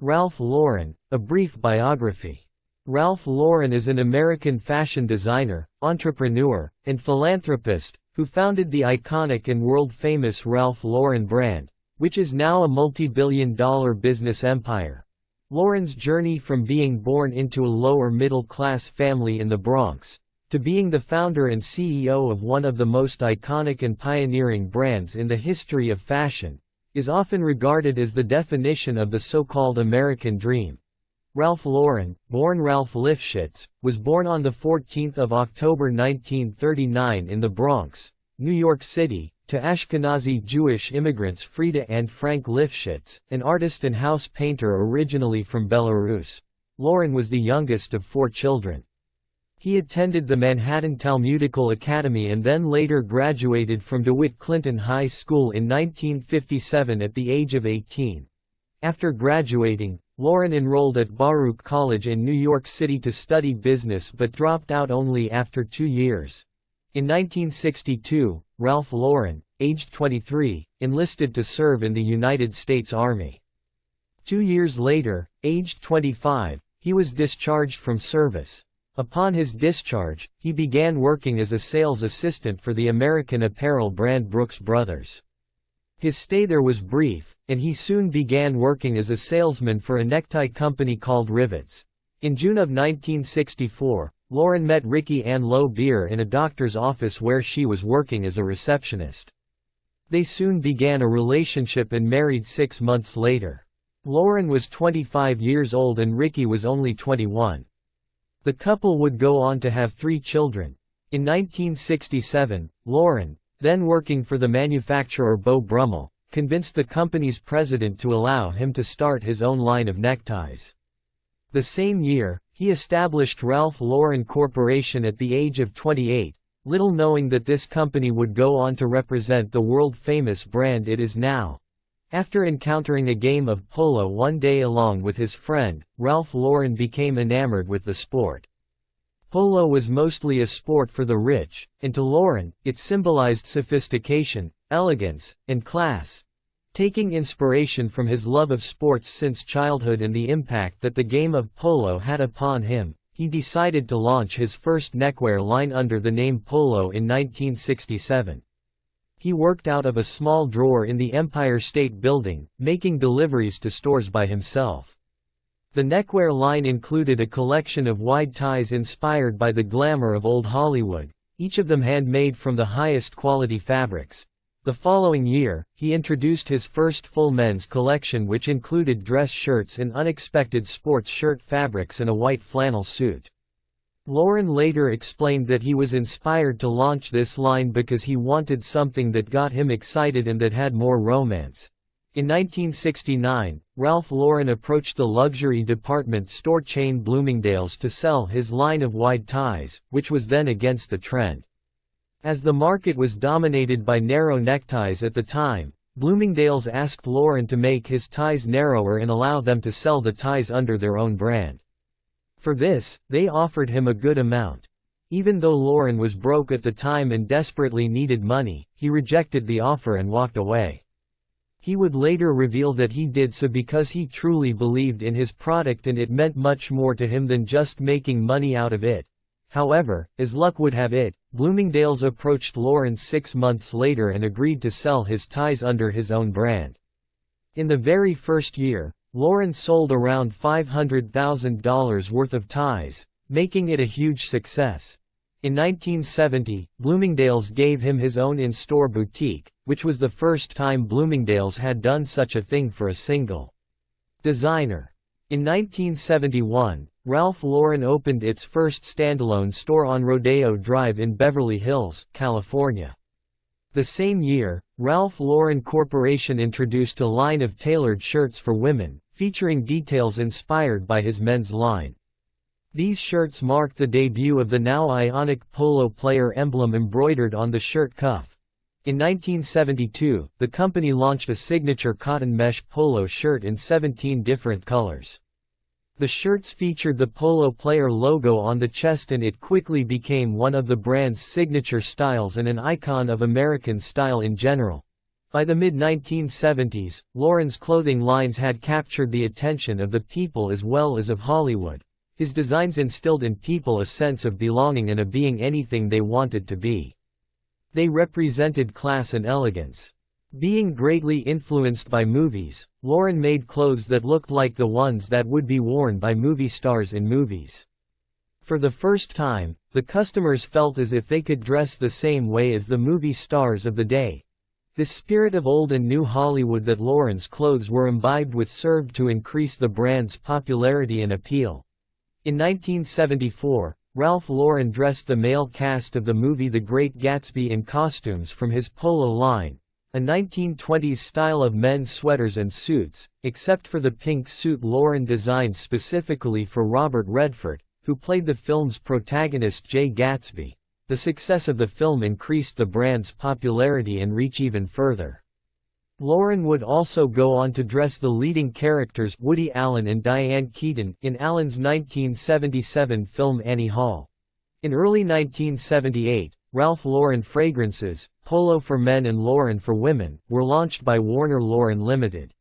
Ralph Lauren, a brief biography. Ralph Lauren is an American fashion designer, entrepreneur, and philanthropist, who founded the iconic and world-famous Ralph Lauren brand, which is now a multi-billion-dollar business empire. Lauren's journey from being born into a lower-middle-class family in the Bronx, to being the founder and CEO of one of the most iconic and pioneering brands in the history of fashion, is often regarded as the definition of the so-called American dream. Ralph Lauren, born Ralph Lifshitz, was born on 14 October 1939 in the Bronx, New York City, to Ashkenazi Jewish immigrants Frieda and Frank Lifshitz, an artist and house painter originally from Belarus. Lauren was the youngest of 4 children. He attended the Manhattan Talmudical Academy and then later graduated from DeWitt Clinton High School in 1957 at the age of 18. After graduating, Lauren enrolled at Baruch College in New York City to study business but dropped out only after 2 years. In 1962, Ralph Lauren, aged 23, enlisted to serve in the United States Army. 2 years later, aged 25, he was discharged from service. Upon his discharge, he began working as a sales assistant for the American apparel brand Brooks Brothers. His stay there was brief, and he soon began working as a salesman for a necktie company called Rivets. In June of 1964, Lauren met Ricky Ann Lowe Beer in a doctor's office where she was working as a receptionist. They soon began a relationship and married 6 months later. Lauren was 25 years old and Ricky was only 21. The couple would go on to have 3 children. In 1967, Lauren, then working for the manufacturer Beau Brummel, convinced the company's president to allow him to start his own line of neckties. The same year, he established Ralph Lauren Corporation at the age of 28, little knowing that this company would go on to represent the world-famous brand it is now. After encountering a game of polo one day along with his friend, Ralph Lauren became enamored with the sport. Polo was mostly a sport for the rich, and to Lauren, it symbolized sophistication, elegance, and class. Taking inspiration from his love of sports since childhood and the impact that the game of polo had upon him, he decided to launch his first neckwear line under the name Polo in 1967. He worked out of a small drawer in the Empire State Building, making deliveries to stores by himself. The neckwear line included a collection of wide ties inspired by the glamour of old Hollywood, each of them handmade from the highest quality fabrics. The following year, he introduced his first full men's collection which included dress shirts in unexpected sports shirt fabrics and a white flannel suit. Lauren later explained that he was inspired to launch this line because he wanted something that got him excited and that had more romance. In 1969, Ralph Lauren approached the luxury department store chain Bloomingdale's to sell his line of wide ties, which was then against the trend. As the market was dominated by narrow neckties at the time, Bloomingdale's asked Lauren to make his ties narrower and allow them to sell the ties under their own brand. For this, they offered him a good amount. Even though Lauren was broke at the time and desperately needed money, he rejected the offer and walked away. He would later reveal that he did so because he truly believed in his product and it meant much more to him than just making money out of it. However, as luck would have it, Bloomingdale's approached Lauren 6 months later and agreed to sell his ties under his own brand. In the very first year, Lauren sold around $500,000 worth of ties, making it a huge success. In 1970, Bloomingdale's gave him his own in-store boutique, which was the first time Bloomingdale's had done such a thing for a single designer. In 1971, Ralph Lauren opened its first standalone store on Rodeo Drive in Beverly Hills, California. The same year, Ralph Lauren Corporation introduced a line of tailored shirts for women, featuring details inspired by his men's line. These shirts marked the debut of the now iconic polo player emblem embroidered on the shirt cuff. In 1972, the company launched a signature cotton mesh polo shirt in 17 different colors. The shirts featured the polo player logo on the chest and it quickly became one of the brand's signature styles and an icon of American style in general. By the mid-1970s, Lauren's clothing lines had captured the attention of the people as well as of Hollywood. His designs instilled in people a sense of belonging and of being anything they wanted to be. They represented class and elegance. Being greatly influenced by movies, Lauren made clothes that looked like the ones that would be worn by movie stars in movies. For the first time, the customers felt as if they could dress the same way as the movie stars of the day. This spirit of old and new Hollywood that Lauren's clothes were imbibed with served to increase the brand's popularity and appeal. In 1974, Ralph Lauren dressed the male cast of the movie The Great Gatsby in costumes from his Polo line, a 1920s style of men's sweaters and suits, except for the pink suit Lauren designed specifically for Robert Redford, who played the film's protagonist Jay Gatsby. The success of the film increased the brand's popularity and reach even further. Lauren would also go on to dress the leading characters Woody Allen and Diane Keaton in Allen's 1977 film Annie Hall. In early 1978, Ralph Lauren fragrances, Polo for men and Lauren for women, were launched by Warner Lauren Limited.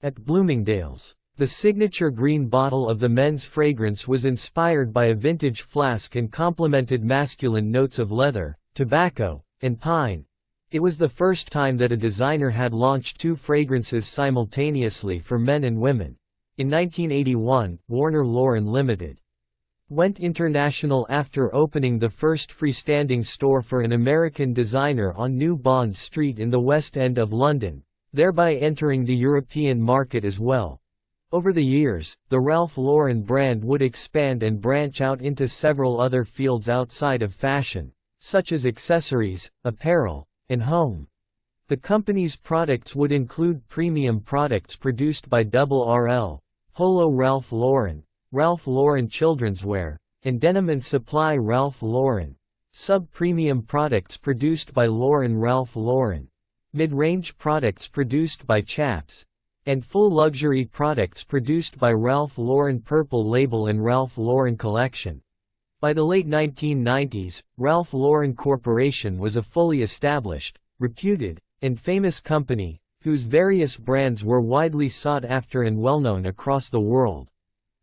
At Bloomingdale's, the signature green bottle of the men's fragrance was inspired by a vintage flask and complemented masculine notes of leather, tobacco, and pine. It was the first time that a designer had launched two fragrances simultaneously for men and women. In 1981, Warner Lauren Limited went international after opening the first freestanding store for an American designer on New Bond Street in the West End of London, thereby entering the European market as well. Over the years, the Ralph Lauren brand would expand and branch out into several other fields outside of fashion, such as accessories, apparel, and home. The company's products would include premium products produced by RL, Polo Ralph Lauren children's wear, and Denim and Supply Ralph Lauren, sub-premium products produced by Lauren Ralph Lauren, mid-range products produced by Chaps, and full luxury products produced by Ralph Lauren Purple Label and Ralph Lauren Collection. By the late 1990s, Ralph Lauren Corporation was a fully established, reputed, and famous company, whose various brands were widely sought after and well-known across the world.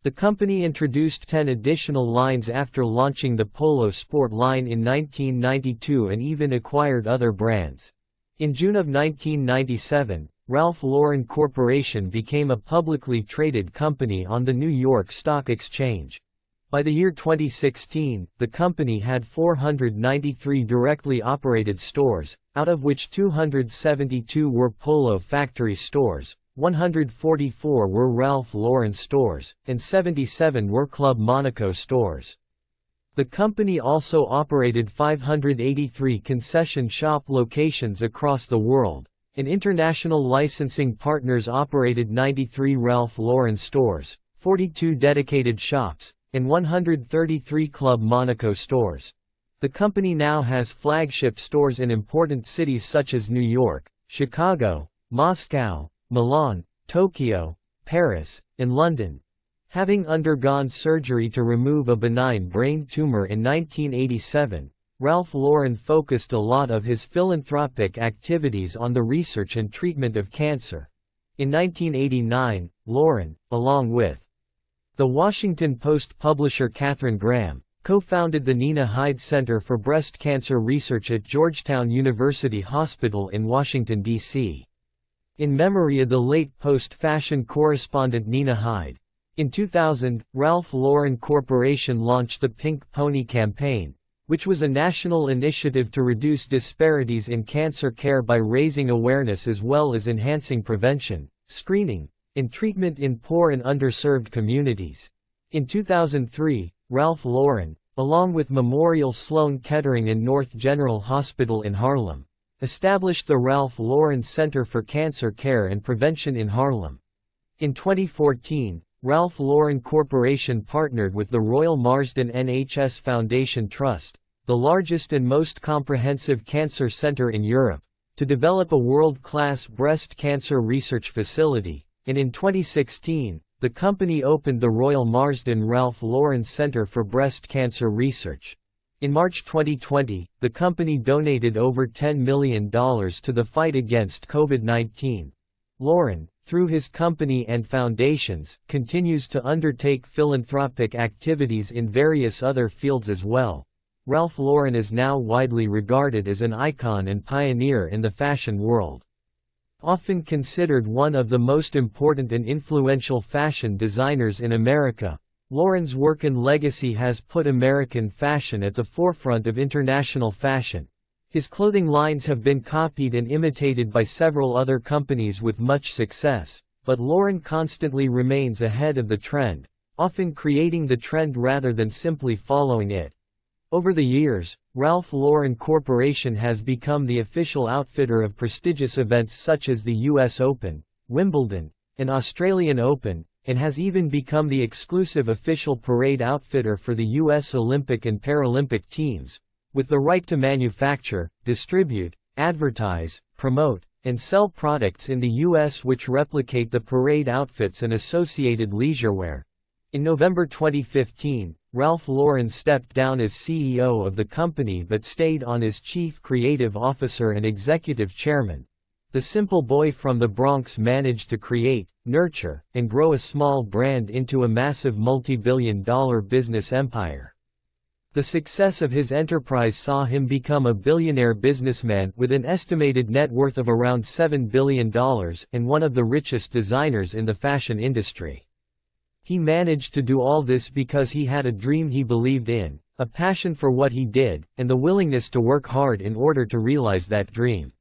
The company introduced 10 additional lines after launching the Polo Sport line in 1992 and even acquired other brands. In June of 1997, Ralph Lauren Corporation became a publicly traded company on the New York Stock Exchange. By the year 2016, the company had 493 directly operated stores, out of which 272 were Polo factory stores, 144 were Ralph Lauren stores, and 77 were Club Monaco stores. The company also operated 583 concession shop locations across the world, and international licensing partners operated 93 Ralph Lauren stores, 42 dedicated shops, and 133 Club Monaco stores. The company now has flagship stores in important cities such as New York, Chicago, Moscow, Milan, Tokyo, Paris, and London. Having undergone surgery to remove a benign brain tumor in 1987, Ralph Lauren focused a lot of his philanthropic activities on the research and treatment of cancer. In 1989, Lauren, along with the Washington Post publisher Katharine Graham, co-founded the Nina Hyde Center for Breast Cancer Research at Georgetown University Hospital in Washington, D.C. in memory of the late Post fashion correspondent Nina Hyde. In 2000, Ralph Lauren Corporation launched the Pink Pony campaign, which was a national initiative to reduce disparities in cancer care by raising awareness as well as enhancing prevention, screening, and treatment in poor and underserved communities. In 2003, Ralph Lauren, along with Memorial Sloan Kettering and North General Hospital in Harlem, established the Ralph Lauren Center for Cancer Care and Prevention in Harlem. In 2014, Ralph Lauren Corporation partnered with the Royal Marsden NHS Foundation Trust, the largest and most comprehensive cancer center in Europe, to develop a world-class breast cancer research facility, and in 2016, the company opened the Royal Marsden Ralph Lauren Center for Breast Cancer Research. In March 2020, the company donated over $10 million to the fight against COVID-19. Lauren, through his company and foundations, continues to undertake philanthropic activities in various other fields as well. Ralph Lauren is now widely regarded as an icon and pioneer in the fashion world. Often considered one of the most important and influential fashion designers in America, Lauren's work and legacy has put American fashion at the forefront of international fashion. His clothing lines have been copied and imitated by several other companies with much success, but Lauren constantly remains ahead of the trend, often creating the trend rather than simply following it. Over the years, Ralph Lauren Corporation has become the official outfitter of prestigious events such as the US Open, Wimbledon, and Australian Open, and has even become the exclusive official parade outfitter for the US Olympic and Paralympic teams, with the right to manufacture, distribute, advertise, promote, and sell products in the US which replicate the parade outfits and associated leisurewear. In November 2015, Ralph Lauren stepped down as CEO of the company but stayed on as Chief Creative Officer and Executive Chairman. The simple boy from the Bronx managed to create, nurture, and grow a small brand into a massive multi-billion-dollar business empire. The success of his enterprise saw him become a billionaire businessman with an estimated net worth of around $7 billion and one of the richest designers in the fashion industry. He managed to do all this because he had a dream he believed in, a passion for what he did, and the willingness to work hard in order to realize that dream.